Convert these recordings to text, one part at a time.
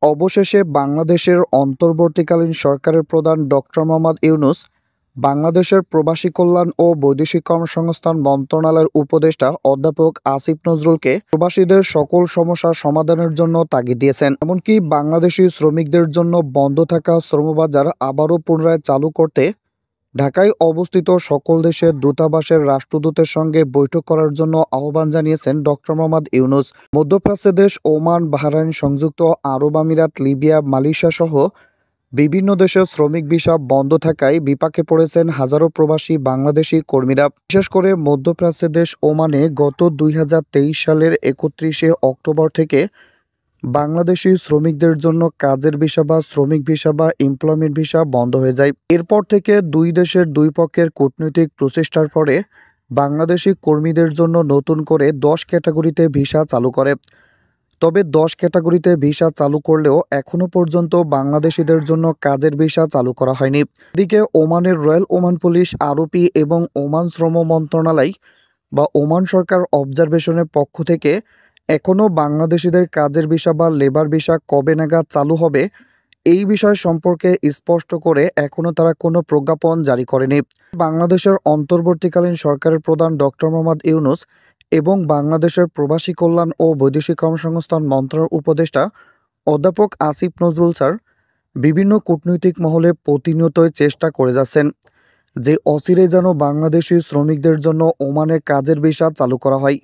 অবশেষে বাংলাদেশের অন্তর্বর্তীকালীন সরকারের প্রধান ডক্টর মোহাম্মদ ইউনূস বাংলাদেশের প্রবাসী কল্যাণ ও বৈদেশিক কর্মসংস্থান মন্ত্রণালয়ের উপদেষ্টা অধ্যাপক আসিফ নজরুলকে প্রবাসীদের সকল সমস্যা সমাধানের জন্য তাগিদ দিয়েছেন। এমনকি বাংলাদেশি শ্রমিকদের জন্য বন্ধ থাকা শ্রমবাজার আবারও পুনরায় চালু করতে ঢাকায় অবস্থিত সকল দেশের দূতাবাসের রাষ্ট্রদূতের সঙ্গে বৈঠক করার জন্য আহ্বান জানিয়েছেন ডক্টর মোহাম্মদ ইউনূস। মধ্যপ্রাচ্যের দেশ ওমান, বাহরাইন, সংযুক্ত আরব আমিরাত, লিবিয়া, মালয়েশিয়া সহ বিভিন্ন দেশের শ্রমিক ভিসা বন্ধ থাকায় বিপাকে পড়েছেন হাজারো প্রবাসী বাংলাদেশি কর্মীরা। বিশেষ করে মধ্যপ্রাচ্যের দেশ ওমানে গত 2023 সালের 31শে অক্টোবর থেকে বাংলাদেশি শ্রমিকদের জন্য কাজের ভিসা বা শ্রমিক ভিসা বা এমপ্লয়মেন্ট ভিসা বন্ধ হয়ে যায়। এরপর থেকে দুই দেশের দুই পক্ষের কূটনৈতিক প্রচেষ্টার পরে বাংলাদেশি কর্মীদের জন্য নতুন করে 10 ক্যাটাগরিতে ভিসা চালু করে। তবে 10 ক্যাটাগরিতে ভিসা চালু করলেও এখনও পর্যন্ত বাংলাদেশিদের জন্য কাজের ভিসা চালু করা হয়নি। এদিকে ওমানের রয়্যাল ওমান পুলিশ, আরপি এবং ওমান শ্রম মন্ত্রণালয় বা ওমান সরকার অবজারভেশনের পক্ষ থেকে এখনও বাংলাদেশিদের কাজের ভিসা বা লেবার ভিসা কবে নাগাদ চালু হবে এই বিষয় সম্পর্কে স্পষ্ট করে এখনও তারা কোনো প্রজ্ঞাপন জারি করেনি। বাংলাদেশের অন্তর্বর্তীকালীন সরকারের প্রধান ডক্টর মোহাম্মদ ইউনূস এবং বাংলাদেশের প্রবাসী কল্যাণ ও বৈদেশিক কর্মসংস্থান মন্ত্রণালয়ের উপদেষ্টা অধ্যাপক আসিফ নজরুল স্যার বিভিন্ন কূটনৈতিক মহলে প্রতিনিয়তই চেষ্টা করে যাচ্ছেন যে অচিরে যেন বাংলাদেশি শ্রমিকদের জন্য ওমানের কাজের ভিসা চালু করা হয়।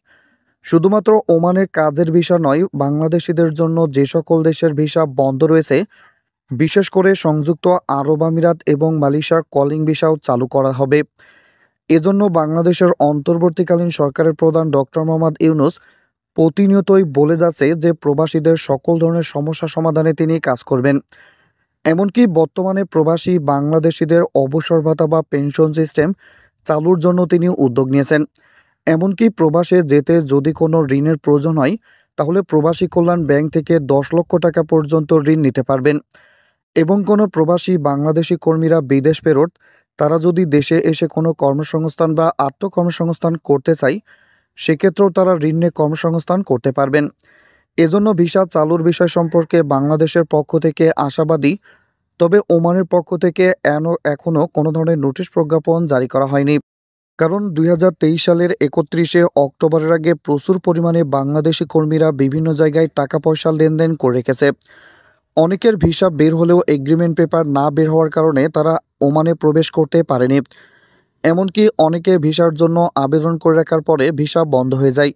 শুধুমাত্র ওমানের কাজের ভিসা নয়, বাংলাদেশিদের জন্য যে সকল দেশের ভিসা বন্ধ রয়েছে, বিশেষ করে সংযুক্ত আরব আমিরাত এবং মালয়েশিয়ার কলিং ভিসাও চালু করা হবে। এজন্য বাংলাদেশের অন্তর্বর্তীকালীন সরকারের প্রধান ডক্টর মোহাম্মদ ইউনূস প্রতিনিয়তই বলে যাচ্ছে যে প্রবাসীদের সকল ধরনের সমস্যা সমাধানে তিনি কাজ করবেন। এমনকি বর্তমানে প্রবাসী বাংলাদেশিদের অবসর ভাতা বা পেনশন সিস্টেম চালুর জন্য তিনি উদ্যোগ নিয়েছেন। এমনকি প্রবাসে যেতে যদি কোনো ঋণের প্রয়োজন হয় তাহলে প্রবাসী কল্যাণ ব্যাংক থেকে 10 লক্ষ টাকা পর্যন্ত ঋণ নিতে পারবেন। এবং কোনো প্রবাসী বাংলাদেশি কর্মীরা বিদেশ ফেরত তারা যদি দেশে এসে কোনো কর্মসংস্থান বা আত্মকর্মসংস্থান করতে চায় সেক্ষেত্রেও তারা ঋণ নিয়ে কর্মসংস্থান করতে পারবেন। এজন্য ভিসা চালুর বিষয় সম্পর্কে বাংলাদেশের পক্ষ থেকে আশাবাদী। তবে ওমানের পক্ষ থেকে এখনও কোনো ধরনের নোটিশ প্রজ্ঞাপন জারি করা হয়নি। কারণ 2023 সালের 31শে অক্টোবরের আগে প্রচুর পরিমাণে বাংলাদেশি কর্মীরা বিভিন্ন জায়গায় টাকা পয়সা লেনদেন করে রেখেছে। অনেকের ভিসা বের হলেও এগ্রিমেন্ট পেপার না বের হওয়ার কারণে তারা ওমানে প্রবেশ করতে পারেনি। এমনকি অনেকে ভিসার জন্য আবেদন করে রাখার পরে ভিসা বন্ধ হয়ে যায়।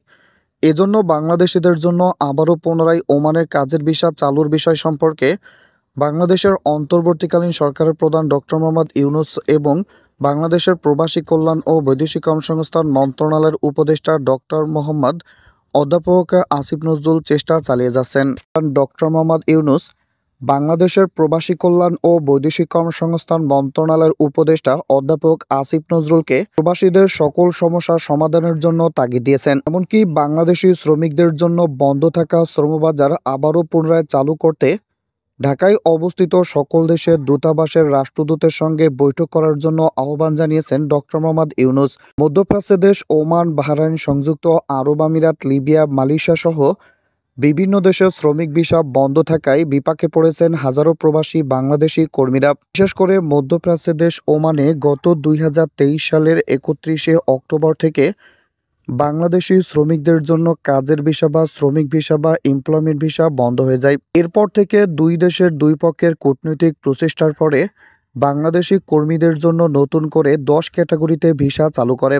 এজন্য বাংলাদেশিদের জন্য আবারও পুনরায় ওমানের কাজের ভিসা চালুর বিষয় সম্পর্কে বাংলাদেশের অন্তর্বর্তীকালীন সরকারের প্রধান ডক্টর মোহাম্মদ ইউনূস এবং বাংলাদেশের প্রবাসী কল্যাণ ও বৈদেশিক কর্মসংস্থান মন্ত্রণালয়ের উপদেষ্টা ডক্টর মোহাম্মদ অধ্যাপক আসিফ নজরুল চেষ্টা চালিয়ে যাচ্ছেন। ডক্টর মোহাম্মদ ইউনূস বাংলাদেশের প্রবাসী কল্যাণ ও বৈদেশিক কর্মসংস্থান মন্ত্রণালয়ের উপদেষ্টা অধ্যাপক আসিফ নজরুলকে প্রবাসীদের সকল সমস্যার সমাধানের জন্য তাগিদ দিয়েছেন। এমনকি বাংলাদেশি শ্রমিকদের জন্য বন্ধ থাকা শ্রমবাজার আবারও পুনরায় চালু করতে ঢাকায় অবস্থিত সকল দেশের দূতাবাসের রাষ্ট্রদূতের সঙ্গে বৈঠক করার জন্য আহ্বান জানিয়েছেন ডক্টর মোহাম্মদ ইউনূস। মধ্যপ্রাচ্যের দেশ ওমান, বাহরাইন, সংযুক্ত আরব আমিরাত, লিবিয়া, মালয়েশিয়া সহ বিভিন্ন দেশের শ্রমিক ভিসা বন্ধ থাকায় বিপাকে পড়েছেন হাজারো প্রবাসী বাংলাদেশি কর্মীরা। বিশেষ করে মধ্যপ্রাচ্যের দেশ ওমানে গত 2023 সালের 31শে অক্টোবর থেকে বাংলাদেশি শ্রমিকদের জন্য কাজের ভিসা বা শ্রমিক ভিসা বা এমপ্লয়মেন্ট ভিসা বন্ধ হয়ে যায়। এরপর থেকে দুই দেশের দুই পক্ষের কূটনৈতিক প্রচেষ্টার পরে বাংলাদেশি কর্মীদের জন্য নতুন করে 10 ক্যাটাগরিতে ভিসা চালু করে।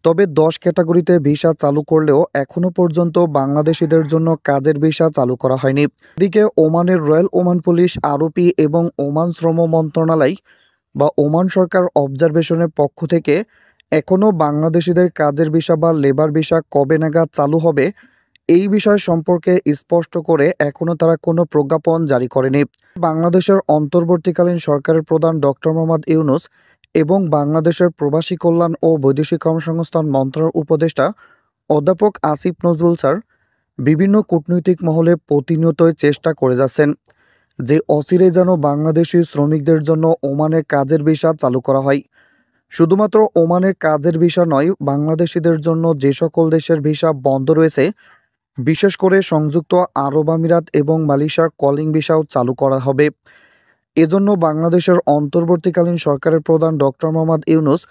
তবে 10 ক্যাটাগরিতে ভিসা চালু করলেও এখনও পর্যন্ত বাংলাদেশিদের জন্য কাজের ভিসা চালু করা হয়নি। এদিকে ওমানের রয়্যাল ওমান পুলিশ, আরপি এবং ওমান শ্রম মন্ত্রণালয় বা ওমান সরকার অবজারভেশনের পক্ষ থেকে এখনও বাংলাদেশিদের কাজের ভিসা বা লেবার ভিসা কবে নাগাদ চালু হবে এই বিষয় সম্পর্কে স্পষ্ট করে এখনও তারা কোনো প্রজ্ঞাপন জারি করেনি। বাংলাদেশের অন্তর্বর্তীকালীন সরকারের প্রধান ডক্টর মোহাম্মদ ইউনূস এবং বাংলাদেশের প্রবাসী কল্যাণ ও বৈদেশিক কর্মসংস্থান মন্ত্রণালয়ের উপদেষ্টা অধ্যাপক আসিফ নজরুল স্যার বিভিন্ন কূটনৈতিক মহলে প্রতিনিয়তই চেষ্টা করে যাচ্ছেন যে অচিরে যেন বাংলাদেশি শ্রমিকদের জন্য ওমানের কাজের ভিসা চালু করা হয়। শুধুমাত্র ওমানের কাজের ভিসা নয়, বাংলাদেশিদের জন্য যে সকল দেশের ভিসা বন্ধ রয়েছে, বিশেষ করে সংযুক্ত আরব আমিরাত এবং মালয়েশিয়ার কলিং ভিসাও চালু করা হবে। এজন্য বাংলাদেশের অন্তর্বর্তীকালীন সরকারের প্রধান ডক্টর মোহাম্মদ ইউনূস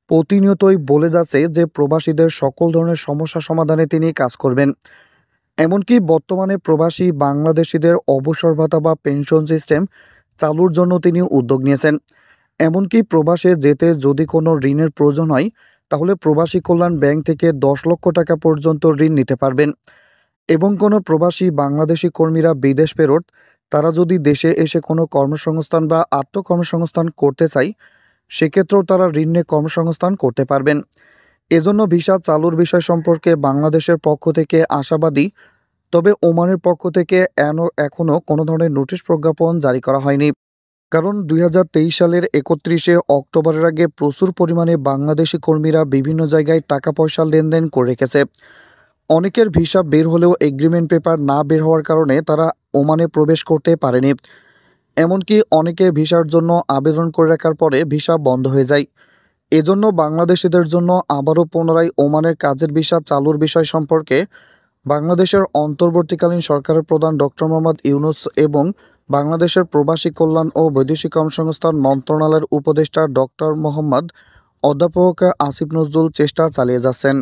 প্রতিনিয়তই বলে যাচ্ছে যে প্রবাসীদের সকল ধরনের সমস্যা সমাধানে তিনি কাজ করবেন। এমনকি বর্তমানে প্রবাসী বাংলাদেশিদের অবসর ভাতা বা পেনশন সিস্টেম চালুর জন্য তিনি উদ্যোগ নিয়েছেন। এমনকি প্রবাসে যেতে যদি কোনো ঋণের প্রয়োজন হয়, তাহলে প্রবাসী কল্যাণ ব্যাংক থেকে ১০ লক্ষ টাকা পর্যন্ত ঋণ নিতে পারবেন। এবং কোনো প্রবাসী বাংলাদেশি কর্মীরা বিদেশ ফেরত তারা যদি দেশে এসে কোনো কর্মসংস্থান বা আত্মকর্মসংস্থান করতে চায়, সেক্ষেত্রেও তারা ঋণ নিয়ে কর্মসংস্থান করতে পারবেন। এজন্য ভিসা চালুর বিষয় সম্পর্কে বাংলাদেশের পক্ষ থেকে আশাবাদী। তবে ওমানের পক্ষ থেকে এখনও কোনো ধরনের নোটিশ প্রজ্ঞাপন জারি করা হয়নি। কারণ ২০২৩ সালের ৩১শে অক্টোবরের আগে প্রচুর পরিমাণে বাংলাদেশি কর্মীরা বিভিন্ন জায়গায় টাকা পয়সা লেনদেন করে রেখেছে। অনেকের ভিসা বের হলেও এগ্রিমেন্ট পেপার না বের হওয়ার কারণে তারা ওমানে প্রবেশ করতে পারেনি। এমনকি অনেকে ভিসার জন্য আবেদন করে রাখার পরে ভিসা বন্ধ হয়ে যায়। এজন্য বাংলাদেশিদের জন্য আবারও পুনরায় ওমানের কাজের ভিসা চালুর বিষয় সম্পর্কে বাংলাদেশের অন্তর্বর্তীকালীন সরকারের প্রধান ডক্টর মোহাম্মদ ইউনূস এবং বাংলাদেশের প্রবাসী কল্যাণ ও বৈদেশিক কর্মসংস্থান মন্ত্রণালয়ের উপদেষ্টা ডক্টর মোহাম্মদ অধ্যাপক আসিফ নজরুল চেষ্টা চালিয়ে যাচ্ছেন।